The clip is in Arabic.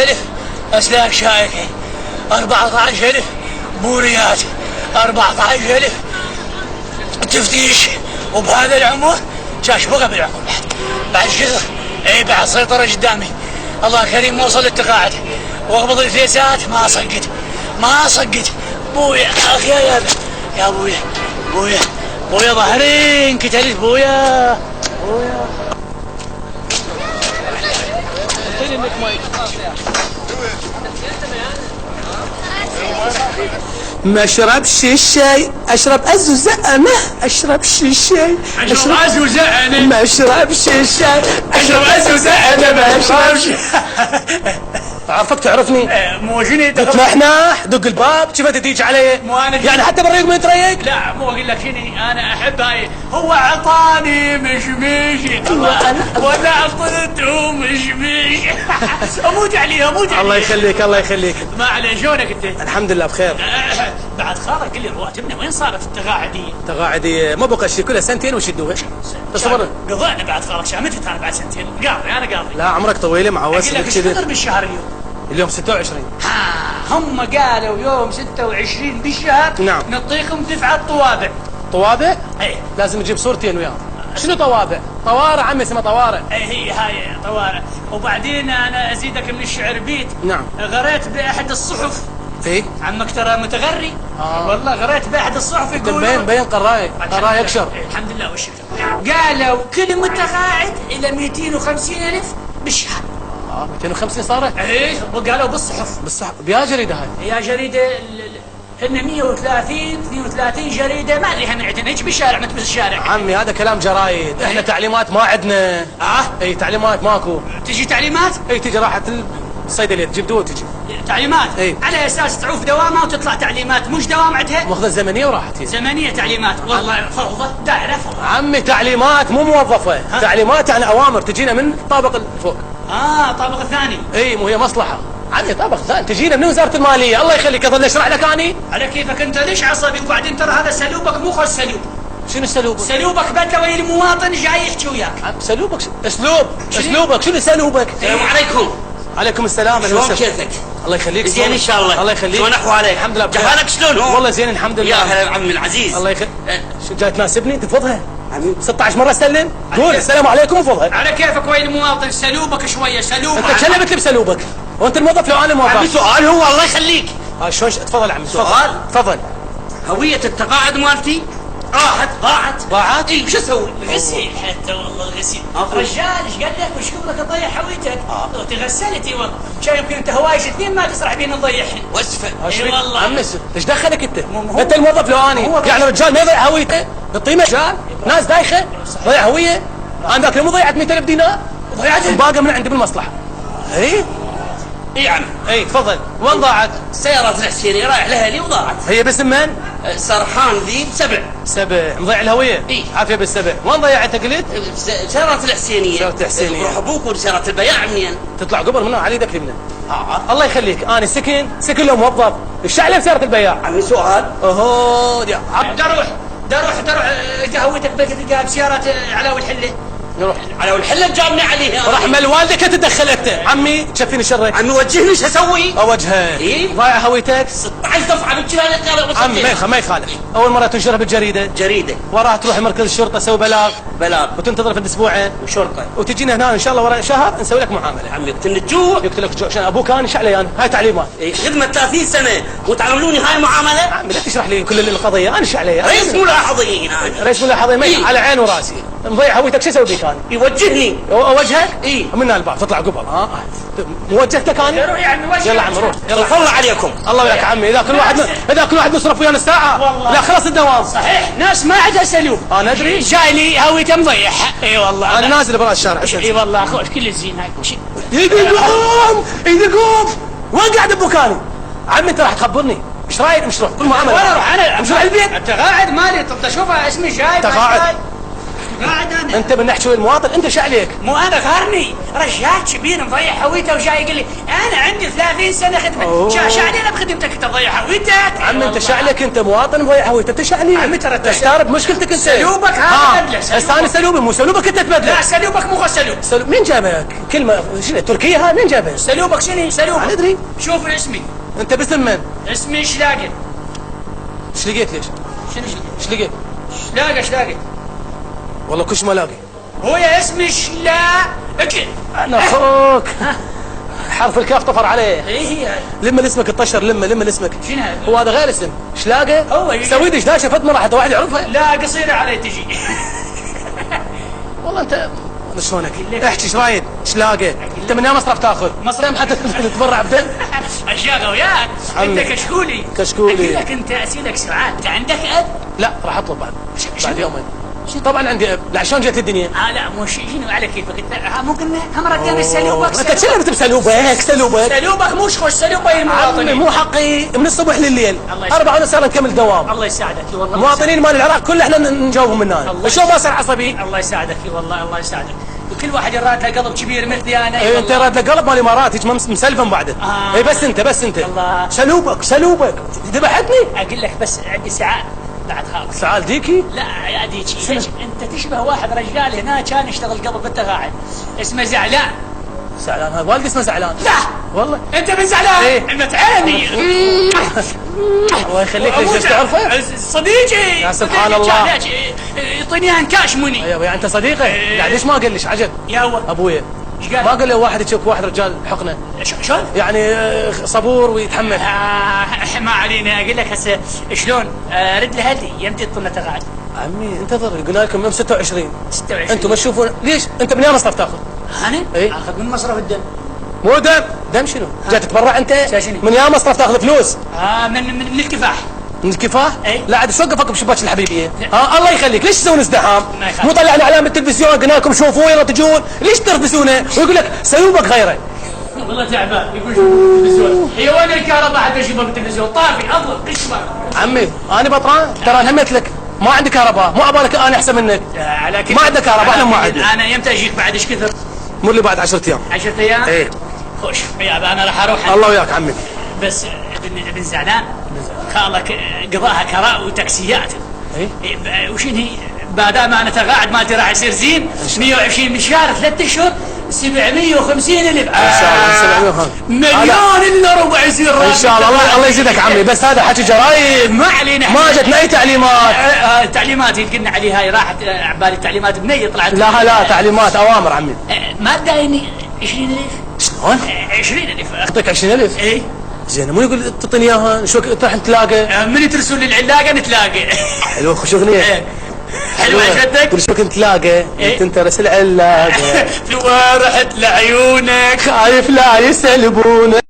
ألف أسلاك شايكي، 14,000 بوريات، 14,000 تفتيش، وبهذا العمر شاش بقى بالعمر بعد كذا اي بعد سيطرة قدامي. الله كريم وصل للتقاعد واقبض الفيزات ما صقت بويا اخي يا بويا ظهري انكتلت بويا ما اشربش الشاي، اشرب ازوزقنه، اشربش الشاي، اشرب ازوزقنه، ما اشربش الشاي، اشرب ازوزقنه، ما اشربش. عرفك تعرفني؟ مو شنو تنحنح دق الباب شفت تيجي علي مو انا يعني حتى بريق ما يتريق. لا مو اقول لك شنو انا احب هاي هو عطاني مشمش وانا عطيته مشمش اموت عليها الله يخليك الله يخليك. ما عليه شلونك انت؟ الحمد لله بخير. بعد خالك قل لي رواتبنا وين صارت التقاعديه؟ تقاعدي ما بقى شيء كلها سنتين وشدوها تصور. قضينا بعد خالك شامتت انا بعد سنتين قاضي لا عمرك طويله معوس لك شهر بالشهر اليوم 26 هم قالوا يوم 26 بالشهر نعم نعطيكم دفعة طوابع ايه لازم نجيب صورتين وياه. شنو طوابع؟ طوارئ عمي اسمها طوارئ. ايه هي هاي طوارئ. وبعدين انا ازيدك من الشعر بيت. نعم غريت باحد الصحف ايه عمك ترى متغري. والله غريت باحد الصحف يقول بين قراي يكشر. الحمد لله والشكر. قالوا كل متقاعد الى 250,000 بالشهر. 250 صارت؟ ايه وقالوا بالصحف بيا جريده هاي؟ يا جريده هن 132 جريده ما ادري هن عندنا هيك بالشارع مثل الشارع. عمي هذا كلام جرايد، احنا تعليمات ما عندنا. اي تعليمات ماكو. تجي تعليمات؟ اي تجي راحت الصيدليه تجيب دواء تجي. تعليمات؟ اي على اساس تعوف دوامه وتطلع تعليمات مش دوام عندها؟ ماخذه زمنيه وراحت هي. زمنيه تعليمات والله فوضى دائره فوضى. عمي تعليمات مو موظفه، تعليمات يعني اوامر تجينا من الطابق الفوق. طابق الثاني. اي مو هي مصلحه. عمي طابق ثاني تجينا من وزاره الماليه. الله يخليك اظل اشرح لك اني. على كيفك انت ليش عصبي؟ وبعدين ترى هذا سلوبك مو خذ سلوب. شنو السلوب؟ سلوبك بدوي المواطن جاي يحكي وياك. سلوبك اسلوبك شنو سلوبك؟ السلام عليكم. عليكم السلام. شلون كيفك؟ الله يخليك. زين ان شاء الله. الله يخليك. شلون احوالك؟ الحمد لله بخير. جفانك شلون هو؟ والله زين الحمد لله. يا هلا عمي العزيز. الله يخليك. شو جاي تناسبني تفضها؟ 16 مره سلم. قول السلام عليكم وفضها. على كيفك وين المواطن؟ سلوبك شويه سلوب. انت كلمت لي بسلوبك وانت الموظف لو انا موظف. عمي سؤال هو الله يخليك. شلون تفضل عمي سؤال. تفضل. هوية التقاعد مالتي ضاعت. اي وش اسوي؟ غسيل حتى والله الغسيل. رجال ايش قال لك وش قبلك تضيع هويتك؟ تغسلتي والله. شايف يمكن انت هوايش اثنين ما تسرح بين نضيعهن. واسفه. اي والله. عمي ايش دخلك انت؟ انت الموظف لو اني يعني رجال ما يضيع هويته؟ بالطيمه رجال ناس دايخه ضيع هويه. انا ذاك مو ضيعت 100,000 دينار ضيعتها باقه من عندي بالمصلحه. اي عم. اي تفضل. وين ضاعت؟ سيارة الحسيني رايح لها وضاعت. هي باسم من؟ سرحان ذي سبع مضيع الهويه. اي عافيه بالسبع. وين ضيعتها قلت؟ سيارة الحسينيه. سيارة الحسينيه. روح ابوك وسيارة البياع منين؟ تطلع قبر منها علي ذاك منه. الله يخليك انا سكن لو موظف ايش علم سيارة البياع؟ عمي سؤال. دروح هويتك تلقاها بسيارة علاوي الحله. نروح على الحله جابني عليها. رحمه والدك تدخل انت. عمي تشفيني شرك. عمي وجهني ايش اسوي؟ اوجهه. ضايع هويتك 16 دفعه بالجهه. عمي ما يخالف. اول مره تنشرها بالجريده وراها تروح مركز الشرطه تسوي بلاغ وتنتظر في اسبوعين وشرطه وتجينا هنا ان شاء الله ورا شهر نسوي لك معامله. عمي يقتلني الجوع. يقتلك الجوع عشان ابوك انا ايش علي انا؟ هاي تعليمات. خدمه 30 سنه وتعاملوني هاي المعامله؟ عمي لا تشرح لي كل القضيه انا ايش علي؟ رئيس ملاحظين انا. رئيس ملاحظين على عين وراسي. مضيع هويتك شو اسوي بك انا؟ يوجهني. اوجهك؟ من الباب تطلع قبل. موجهتك انا؟ روح يا عمي وجهك. يلا عمي روح. يلا الله عليكم. الله وياك عمي. اذا كل واحد نصرف ويانا الساعه والله. لا خلص الدوام. صحيح ناس ما عندها سلوب. انا ادري. جاي لي هويته مضيعها. اي والله انا نازل برا الشارع. اي والله اخوي كل الزين هاي يدقوم وين قاعد ابوك انا؟ عمي انت راح تخبرني ايش رايك بالمعامله؟ وين اروح انا؟ امشي على البيت. التقاعد مالي. طب شوف اسمي جاي تقاعد قاعد انا. انت بنحكي ويا المواطن، انت شو عليك؟ مو انا غارني رجال كبير مضيع هويته وجاي يقول لي انا عندي 30 سنه خدمه، شو علينا بخدمتك تضيع هويتك؟ عم انت شو عليك؟ انت مواطن مضيع هويته، انت شو عليك؟ عمي ترى تحتار بمشكلتك انت. سلوبك هذا بدله. هسه انا سلوبي، مو سلوبك انت تبدله. لا سلوبك مو سلوب. مين جابك؟ كلمه شنو تركيا؟ مين جابك؟ سلوبك شنو سلوبك؟ ما ادري. شوف اسمي. انت باسم من؟ اسمي شلاقه. ايش لقيت ليش؟ شنو ايش لقيت؟ شلاقه. والله كلش ما لاقي. هو يا اسمي شلاقه. انا اخوك. حرف الكاف طفر عليه. ايه هي. لما اسمك الطشر، لما اسمك. شنو هذا؟ هو هذا غير اسم. شلاقه؟ هو سويدش داشه فتمه راح واحد يعرفها. لا قصيره علي تجي. والله انت شلونك؟ احكي ايش رايد؟ شلاقه؟ انت من يا مصرف تاخذ؟ مصرف حتى تتبرع بدم؟ اشياء وياك. انت كشكولي. كشكولي. اقول لك انت اسالك سؤال، انت عندك اب؟ لا راح اطلب بعد يومين. طبعا عندي لا شلون جت الدنيا؟ لا مو شنو على كيفك انت، ممكن هم ردنا سلوبك. انت تكلمت بسلوبك. سلوبك مش خوش، سلوبك المواطنين. مو حقي من الصبح لليل. 4 ساعة نكمل دوام. الله يساعدك والله. مواطنين مال العراق كل احنا نجاوبهم من هنا. شو ما صار عصبي؟ الله يساعدك والله، الله يساعدك. وكل واحد يراد له قلب كبير مثلي انا. اي انت راد لك قلب مال الامارات هيك مسلفن بعده. اي بس انت الله. سلوبك ذبحتني. اقول لك بس عندي سعال بعد خالص. سعال ديكي؟ لا يا ديكي. انت تشبه واحد رجال هنا كان يشتغل قبل وانت قاعد، اسمه زعلان. زعلان؟ هذا والدي اسمه زعلان. لا والله انت من زعلان. ايه متعاني. الله يخليك. ليش تعرفه؟ صديقي. يا سبحان الله. يعطيني انكاش مني. ايوه يعني انت صديقه؟ يعني ليش ما قال ليش عجب؟ يا هو ابويا ايش قال؟ ما قال له واحد يشوف واحد رجال حقنه شلون؟ يعني صبور ويتحمل. ما علينا. اقول لك هسه شلون رد لهدي يمتى تطلع تقاعد. عمي انتظر، قلنا لكم يوم 26. 26 انتم ما تشوفون ليش؟ انت من يا مصرف تاخذ؟ انا؟ اي اخذ من مصرف الدم. مو دم شنو؟ جاي تتبرع انت؟ شنو؟ من يا مصرف تاخذ فلوس؟ من الكفاح. من الكفاح؟ اي. لا عاد شو وقفك بشباك الحبيبيه؟ الله يخليك، ليش تسوون ازدحام؟ ما يخالف. مو طلعنا اعلام بالتلفزيون قلنا لكم شوفوا يلا تجون، ليش ترفسونه؟ ويقول لك سلوبك غيره. والله تعبان يقول شوف بالتلفزيون. هي وين الكهرباء حتى اشوفها بالتلفزيون؟ طافي اضرب قشمه. عمي انا بطران ترى انا همت لك، ما عندي كهرباء، مو عبالك انا احسن منك. على كذا ما عندك كهرباء، احنا ما عندنا. انا يمتى اجيك بعد ايش كثر؟ مر لي بعد 10 ايام. 10 ايام؟ ايه خوش يا انا راح اروح. الله وياك عمي. بس ابن زعلان خالك قضاها كراء وتاكسيات. ايه وشنو هي؟ ما دام انا تقاعد مالتي راح يصير زين. 120 مشوار 3 اشهر 750,000. ان شاء الله 750 مليون الا ربع يصير راتب. ان شاء الله. الله يزيدك عمي، بس هذا حكي جرايد. ما علينا. ما جتنا اي تعليمات. تعليمات اللي قلنا عليها هاي راحت عبالي تعليمات بنيه طلعت. لا تعليمات اوامر عمي. ما تدايني 20,000. شلون؟ 20,000 اعطيك 20,000؟ ايه زين مو يقول تعطيني اياها شو راح نتلاقى؟ من ترسل لي العلاقه نتلاقى. حلوه خوش اغنيه. حلوه عجبتك؟ كل شوي كنت تلاقى انت رسل علاقه. في رحت لعيونك خايف لا يسلبونك.